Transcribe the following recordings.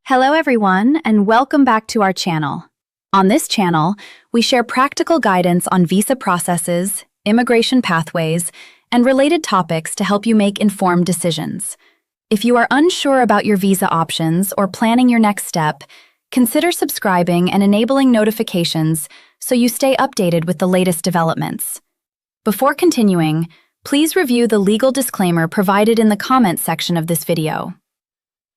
Hello everyone, and welcome back to our channel. On this channel, we share practical guidance on visa processes, immigration pathways, and related topics to help you make informed decisions. If you are unsure about your visa options or planning your next step, consider subscribing and enabling notifications so you stay updated with the latest developments. Before continuing, please review the legal disclaimer provided in the comments section of this video.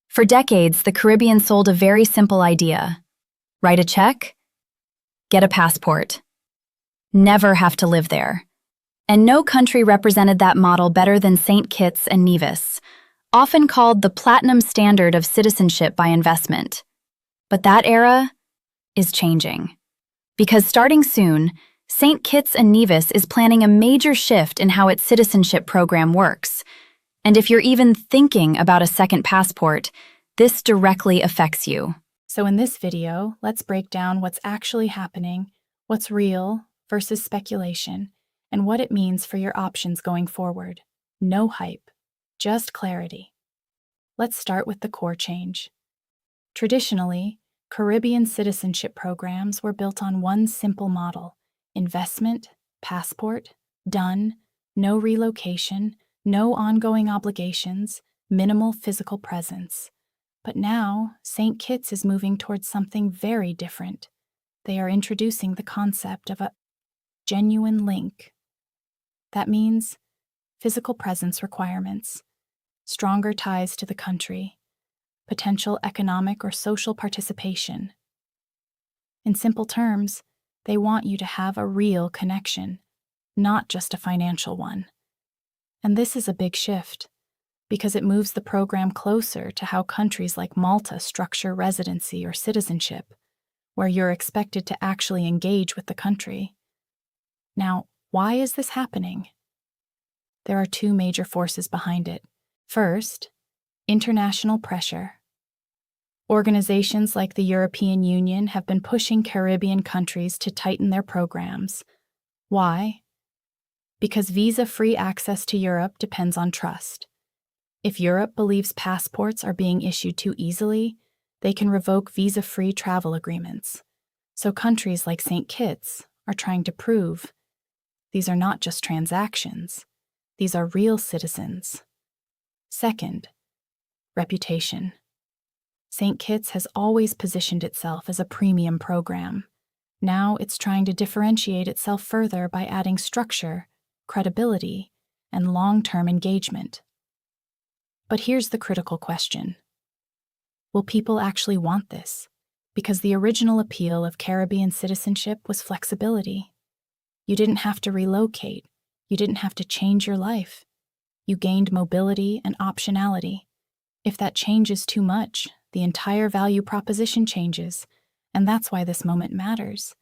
For decades, the Caribbean sold a very simple idea. Write a check, get a passport. Never have to live there. And no country represented that model better than St. Kitts and Nevis, often called the platinum standard of citizenship by investment. But that era is changing. Because starting soon, St. Kitts and Nevis is planning a major shift in how its citizenship program works. And if you're even thinking about a second passport, this directly affects you. So in this video, let's break down what's actually happening, what's real versus speculation, and what it means for your options going forward. No hype, just clarity. Let's start with the core change. Traditionally, Caribbean citizenship programs were built on one simple model: investment, passport, done, no relocation, no ongoing obligations, minimal physical presence. But now, St. Kitts is moving towards something very different. They are introducing the concept of a genuine link. That means physical presence requirements, stronger ties to the country, potential economic or social participation. In simple terms, they want you to have a real connection, not just a financial one. And this is a big shift, because it moves the program closer to how countries like Malta structure residency or citizenship, where you're expected to actually engage with the country. Now, why is this happening? There are two major forces behind it. First, international pressure. Organizations like the European Union have been pushing Caribbean countries to tighten their programs. Why? Because visa-free access to Europe depends on trust. If Europe believes passports are being issued too easily, they can revoke visa-free travel agreements. So countries like St. Kitts are trying to prove these are not just transactions, these are real citizens. Second, reputation. St. Kitts has always positioned itself as a premium program. Now it's trying to differentiate itself further by adding structure, credibility, and long-term engagement. But here's the critical question. Will people actually want this? Because the original appeal of Caribbean citizenship was flexibility. You didn't have to relocate. You didn't have to change your life. You gained mobility and optionality. If that changes too much, the entire value proposition changes, and that's why this moment matters.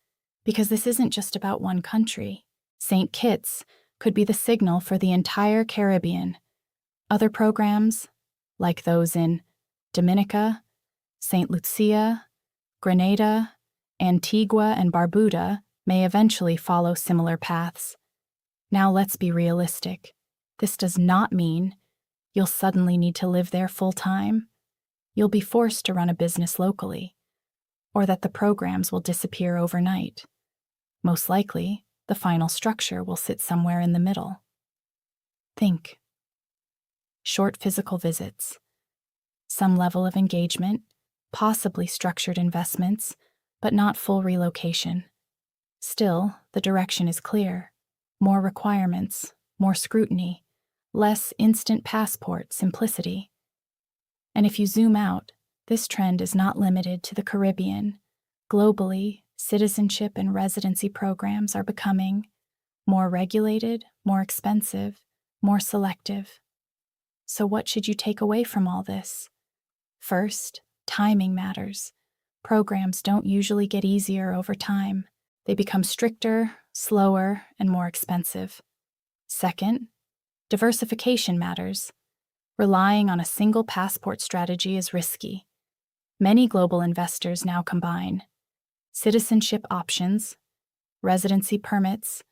Because this isn't just about one country. St. Kitts could be the signal for the entire Caribbean. Other programs, like those in Dominica, St. Lucia, Grenada, Antigua, and Barbuda, may eventually follow similar paths. Now let's be realistic. This does not mean you'll suddenly need to live there full-time. You'll be forced to run a business locally, or that the programs will disappear overnight. Most likely, the final structure will sit somewhere in the middle. Think. Short physical visits, some level of engagement, possibly structured investments, but not full relocation. Still, the direction is clear. More requirements, more scrutiny, less instant passport simplicity. And if you zoom out, this trend is not limited to the Caribbean. Globally, citizenship and residency programs are becoming more regulated, more expensive, more selective. So what should you take away from all this? First, timing matters. Programs don't usually get easier over time. They become stricter, slower, and more expensive. Second, diversification matters. Relying on a single passport strategy is risky. Many global investors now combine citizenship options, residency permits,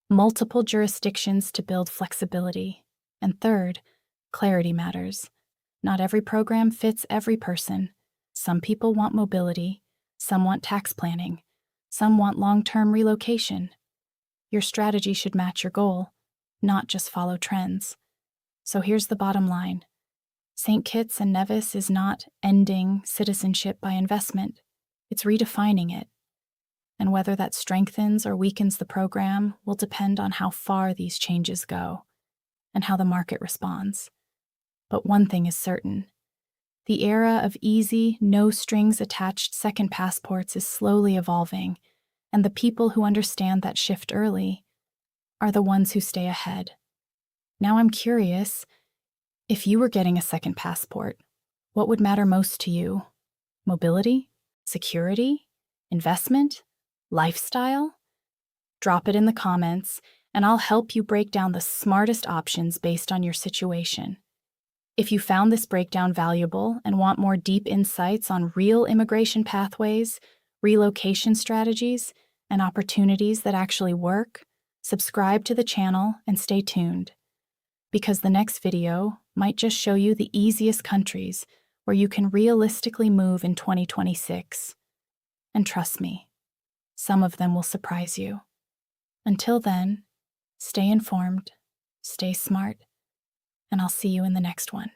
multiple jurisdictions to build flexibility, and third, clarity matters. Not every program fits every person. Some people want mobility, some want tax planning, some want long-term relocation. Your strategy should match your goal, not just follow trends. So here's the bottom line. St. Kitts and Nevis is not ending citizenship by investment. It's redefining it. And whether that strengthens or weakens the program will depend on how far these changes go and how the market responds. But one thing is certain. The era of easy, no-strings-attached second passports is slowly evolving, and the people who understand that shift early are the ones who stay ahead. Now I'm curious, if you were getting a second passport, what would matter most to you? Mobility? Security? Investment? Lifestyle? Drop it in the comments, and I'll help you break down the smartest options based on your situation. If you found this breakdown valuable and want more deep insights on real immigration pathways, relocation strategies, and opportunities that actually work, subscribe to the channel and stay tuned. Because the next video might just show you the easiest countries where you can realistically move in 2026. And trust me, some of them will surprise you. Until then, stay informed, stay smart, and I'll see you in the next one.